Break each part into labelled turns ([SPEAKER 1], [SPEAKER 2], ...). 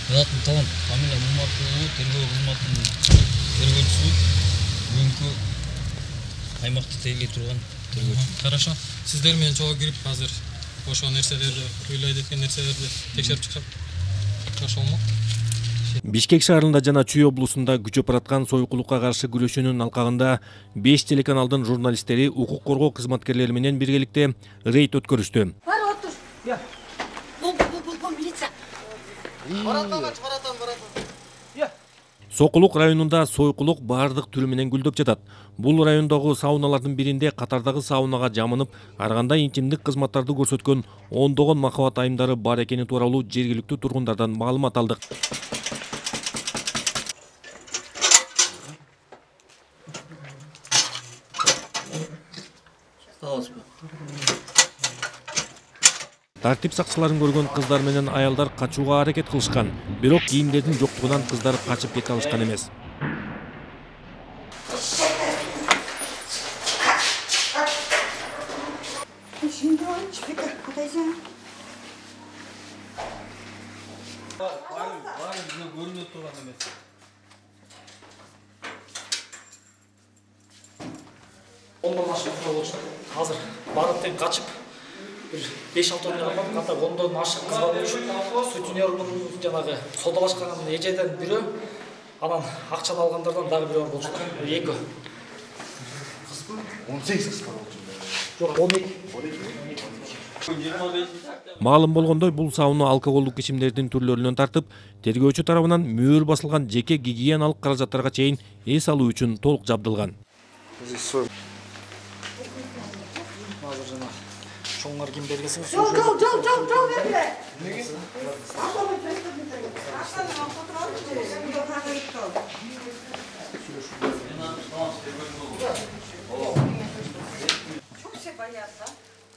[SPEAKER 1] Атын Талант, фамилия Муматулы, тергөө кызматынын тергөөчүсү, бүгүнкү аймакты тейлей турган тергөөчү.
[SPEAKER 2] Хорошо. Сиздер менен чогуу кирип азыр ошол нерселерди, уйлайт эткен нерселерди текшерип чыгып ошолмо?
[SPEAKER 3] Бишкек шаарында жана Чүй облусунда күчөп бараткан сойкулукка каршы күрөшүүнүн алкагында 5 телеканалдын журналисттери укук коргоо кызматкерлери менен биргеликте рейд өткөрүштү. Сокулук районунда сойкулук баардык түрү менен гүлдөп жатат. Бул райондогу сауналардын биринде катардагы саунага жамынып, арганда интимдик кызматтарды көрсөткөн ондогон махабат айымдары бар экени тууралуу жергиликтүү тургундардан маалымат алдык. Тартип сакчыларын көргөн кыздар менен аялдар качууга аракет кылышкан, бирок кийимдердин жоктугунан кыздар качып кете алышкан эмес.
[SPEAKER 2] Ондон ашык болчу. Азыр багыттан качып 5-6 күн калган ката ондон ашык кыз бар болчу. Сутенермун жанагы содалашкан эжеден бирөө, анан акчаны алгандардан дагы бирөө болчу. 2. Кызбы? 18 кыз болчу. Жок, 12.
[SPEAKER 3] Маалым болгондой, бул сауна алкоголдук ичимдердин түрлөрүнөн тартып, тергөөчү тарабынан мөөр басылган жеке гигиеналык каражаттарга чейин эс алуу үчүн толук жабдылган.
[SPEAKER 2] Чоңар ким бергесиң?
[SPEAKER 4] Жол бербе. Неге? Çok şey боятся.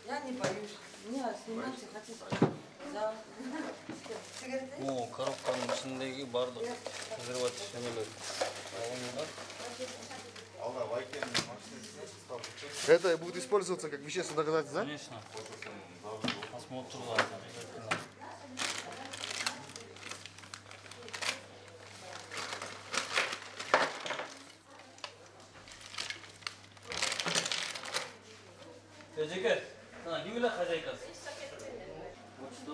[SPEAKER 4] Я не боюсь. Не, снимайте, хотите. Да.
[SPEAKER 1] О, коробканын ичиндеги бардык презерватив эмелер.
[SPEAKER 5] Это будет использоваться как вещественное доказательство, да?
[SPEAKER 1] Конечно. Осмотр. Эжеке, сана ким эле хозяйкасы? Вот что.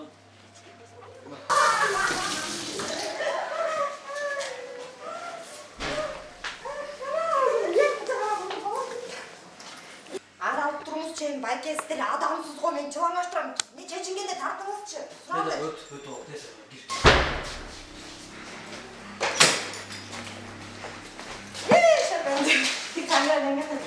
[SPEAKER 4] Çeyim baykesleri adamsız o men çıvanlaştıram. Ne çeçingende tartınızçı. Suradı.
[SPEAKER 1] Öt ol, neyse, gir.
[SPEAKER 4] Ne işte ben de. Bir kamera ben geldim.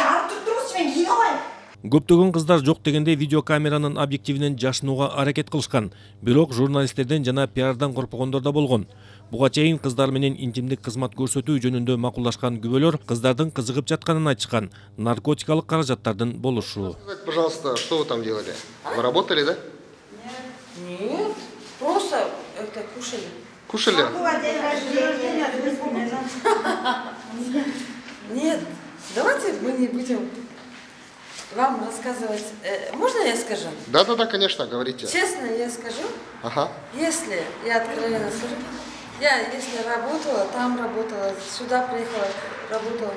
[SPEAKER 4] Arı tutturuz ben giyin olayım.
[SPEAKER 3] Көптөгөн кыздар жок дегенде видеокамеранын объективинен жашынууга аракет кылышкан. Бирок журналисттерден жана пиардан коркпогондор да болгон. Буга чейин кыздар менен интимдик кызмат көрсөтүү жөнүндө макулдашкан күбөлөр кыздардын кызыгып жатканын айтышкан. Наркотикалык каражаттардын болушу.
[SPEAKER 5] Пожалуйста, что вы там делали? Вы работали, да?
[SPEAKER 4] Нет. Просто это кушали.
[SPEAKER 5] Кушали?
[SPEAKER 4] Нет. Давайте мы не будем вам рассказывать. Можно я скажу?
[SPEAKER 5] Да, конечно, говорите.
[SPEAKER 4] Честно я скажу.
[SPEAKER 5] Ага.
[SPEAKER 4] Если, я откровенно скажу, если работала, там работала, сюда приехала, работала.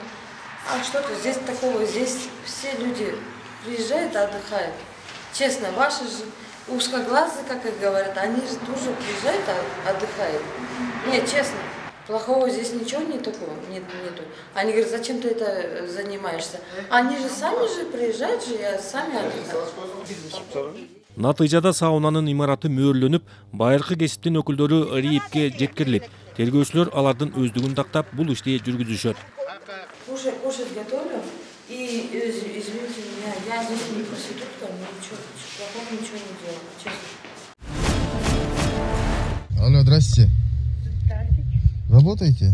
[SPEAKER 4] А что-то здесь такого, здесь все люди приезжают и отдыхают. Честно, ваши же узкоглазые, как их говорят, они же тоже приезжают и отдыхают. Нет, честно. Плохого здесь ничего не такого нету. Они говорят, зачем ты это занимаешься? Они же сами же приезжают же, сами отдыхают.
[SPEAKER 3] Натыйжада саунанын имараты мөөрлөнүп, байыркы кесиптин өкүлдөрү РИИПке жеткирилип, тергөөчүлөр алардын өздүгүн тактап бул ишти жүргүзүшөт.
[SPEAKER 4] Кушать готовлю. И извините меня, я здесь не проститутка, ничего плохого ничего не делаю, честно.
[SPEAKER 5] Алло, здрасте.
[SPEAKER 6] Здравствуйте.
[SPEAKER 5] Работаете?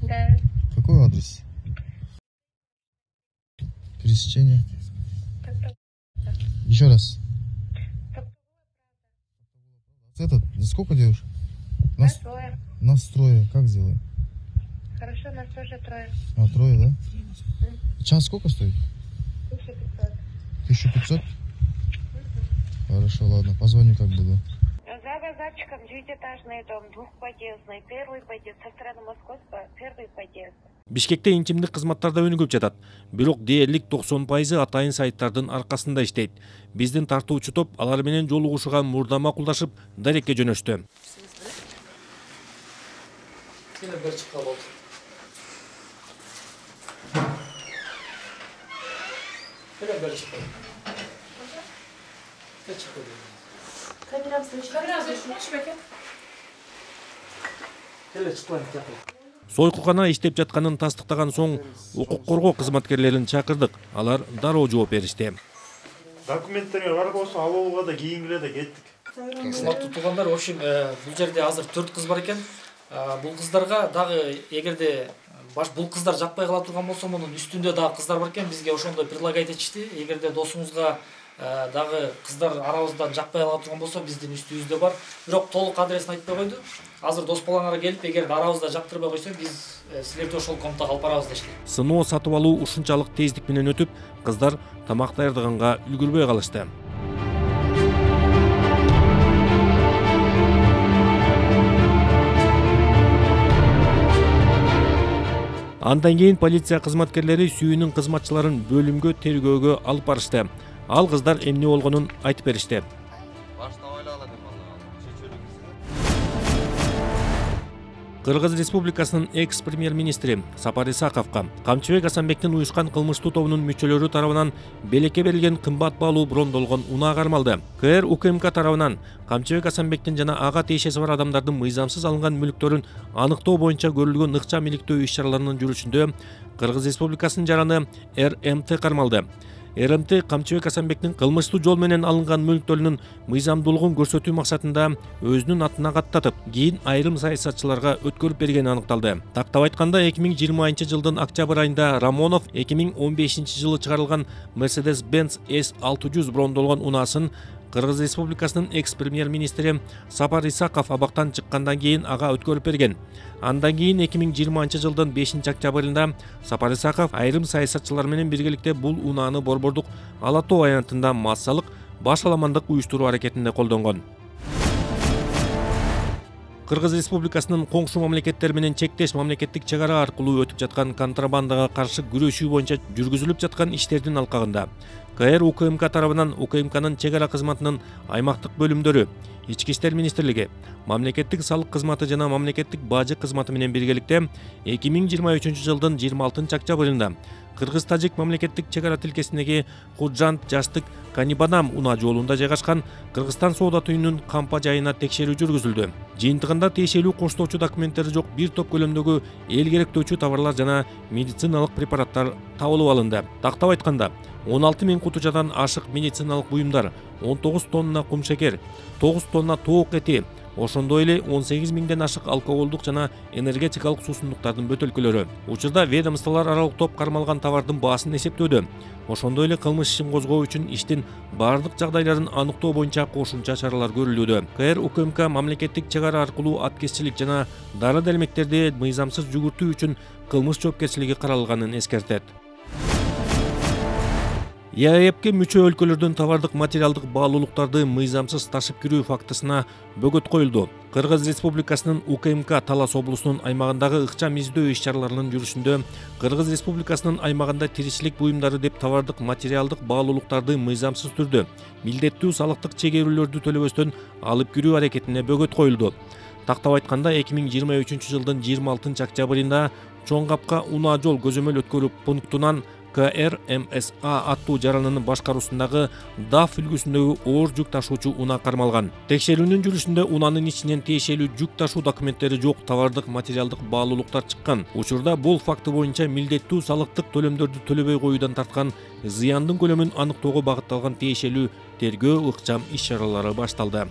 [SPEAKER 6] Да.
[SPEAKER 5] Какой адрес? Пересечение. Еще раз. Это сколько девушек?
[SPEAKER 6] Нас трое.
[SPEAKER 5] Нас трое. Как сделаем?
[SPEAKER 6] Хорошо, нас тоже трое.
[SPEAKER 5] А, трое, да? Час сколько стоит?
[SPEAKER 6] 1500.
[SPEAKER 5] 1500? Хорошо, ладно. Позвоню, как буду.
[SPEAKER 6] За базарчиком 9-этажный дом, двухподъездный, первый подъезд, со стороны Московского, первый подъезд.
[SPEAKER 3] Бишкекте интимдик кызматтарда өнүгүп жатат. Бирок дээрлик 90% атайын сайттардын аркасында иштейт. Биздин тартуучу топ алар менен жолугушууга мурда макулдашып, дарекке жөнөштү.
[SPEAKER 2] Yine bir çıkar oldu. Yine bir çıkar. Ne çıkar? Yine çıkar.
[SPEAKER 3] Сойкукана иштеп жатканын тастыктаган соң укук коргоо кызматкерлерин чакырдык. Алар дароо жооп беришти.
[SPEAKER 7] Документтерге бар болсо алууга да кийингиле да кеттик.
[SPEAKER 2] Кызматтуу туугандар, в общем, бул жерде азыр 4 кыз бар экен. Бул кыздарга дагы эгерде бул кыздар жакпай кала турган болсо, мунун үстүндө дагы кыздар бар экен. Бизге ошондой предлагать этишти. Эгерде досуңузга дагы кыздар арабыздан жакпай кала турган болсо, биздин үстүбүздө бар. Бирок толук адресин айтпай койду. Азыр дос балаңарга келип, эгерде арабызда жактырбай койсо, биз силерди ошол комтага алып барабыз дешти.
[SPEAKER 3] Сыноо сатып алуу ушунчалык тездик менен өтүп, кыздар тамак даярдаганга үлгүрбөй калышты. Андан кийин полиция кызматкерлери сүйүүнүн кызматчыларын бөлүмгө тергөөгө алып барышты. Ал кыздар эмне болгонун айтып беришти. Кыргыз Республикасынын экс-премьер-министри Сапар Исаковго Камчыбек Асанбектин уюшкан кылмыштуу тобунун мүчөлөрү тарабынан белекке берилген кымбат баалуу брондолгон унаа кармалды. КР УКМК тарабынан Камчыбек Асанбектин жана ага тиешеси бар адамдардын мыйзамсыз алынган мүлктөрүн аныктоо боюнча көрүлгөн ыкчам иликтөө иш-чараларынын жүрүшүндө Кыргыз Республикасынын жараны РМТ кармалды. РМТ Камчыбек Асанбектин кылмыштуу жол менен алынган мүлктөрүнүн мыйзамдуулугун көрсөтүү максатында өзүнүн атына каттатып, кийин айрым саясатчыларга өткөрүп бергени аныкталды. Тактап айтканда 2020 жылдын октябрь айында Рамонов 2015 жылы чыгарылган Mercedes-Benz S600 брондолгон унаасын Кыргыз Республикасынын экс-премьер-министри Сапар Исаков абактан чыккандан кийин ага өткөрүп берген. Андан кийин 2020 жылдын 5 октябрында Сапар Исаков айрым саясатчылар менен биргеликте бул унааны Борбордук Ала Тоо аянтында массалык баш аламандык уюштуруу аракетинде колдонгон. Кыргыз Республикасынын коңшу мамлекеттер менен чектеш мамлекеттик чек ара аркылуу өтүп жаткан контрабандага каршы күрөшүү боюнча жүргүзүлүп жаткан иштердин алкагында КР УКМК тарабынан УКМКнын чек ара кызматынын аймактык бөлүмдөрү, Ички иштер министрлиги, мамлекеттик салык кызматы жана мамлекеттик бажы кызматы менен биргеликте 2023 жылдын 26 октябрында Кыргыз-Тажик мамлекеттик чек ара тилкесиндеги Худжант Жаштык Канибанам унаа жолунда жайгашкан Кыргызстан соода түйүнүнүн кампа жайына текшерүү жүргүзүлдү. Жыйынтыгында тиешелүү коштоочу документтери жок бир топ көлөмдөгү эл керектөөчү товарлар жана медициналык препараттар табылып алынды. Тактап айтканда 16 000 кутужадан ашык медициналык буюмдар, 19 тонна кумшекер, 9 тонна тоок эти, ошондой эле 18 000ден ашык алкоголдук жана энергетикалык суусундуктардын бөтөлкөлөрү. Учурда ведомстволор аралык топ кармалган товардын баасын эсептөөдө. Ошондой эле кылмыш ишин козгоо үчүн иштин бардык жагдайларын аныктоо боюнча кошумча чаралар көрүлүүдө. КР УКМК мамлекеттик чек ара аркылуу аткезчилик жана дары дармектерди мыйзамсыз жүгүртүү үчүн кылмыш жоопкерчилиги каралганын эскертет. ЕАЭПке мүчө өлкөлөрдүн товардык материалдык баалуулуктарды мыйзамсыз ташып кирүү фактысына бөгөт коюлду. Кыргыз Республикасынын УКМК Талас облусунун аймагындагы ыкчам издөө иш-чараларынын жүрүшүндө Кыргыз Республикасынын аймагында тиричилик буюмдары деп товардык материалдык баалуулуктарды мыйзамсыз түрдө милдеттүү салыктык чегерүүлөрдү төлөбөстөн алып кирүү аракетине бөгөт коюлду. Тактап айтканда 2023 жылдын 26 октябрында Чоң Капка унаа жол көзөмөл өткөрүү пунктунан КРМСА аттуу жаранынын башкаруусундагы ДАФ үлгүсүндөгү оор жүк ташуучу унаа кармалган. Текшерүүнүн жүрүшүндө унаанын ичинен тиешелүү жүк ташуу документтери жок товардык материалдык баалуулуктар чыккан. Учурда бул факты боюнча милдеттүү салыктык төлөмдөрдү төлөбөй коюудан тарткан зыяндын көлөмүн аныктоого багытталган тиешелүү тергөө ыкчам иш-чаралары башталды.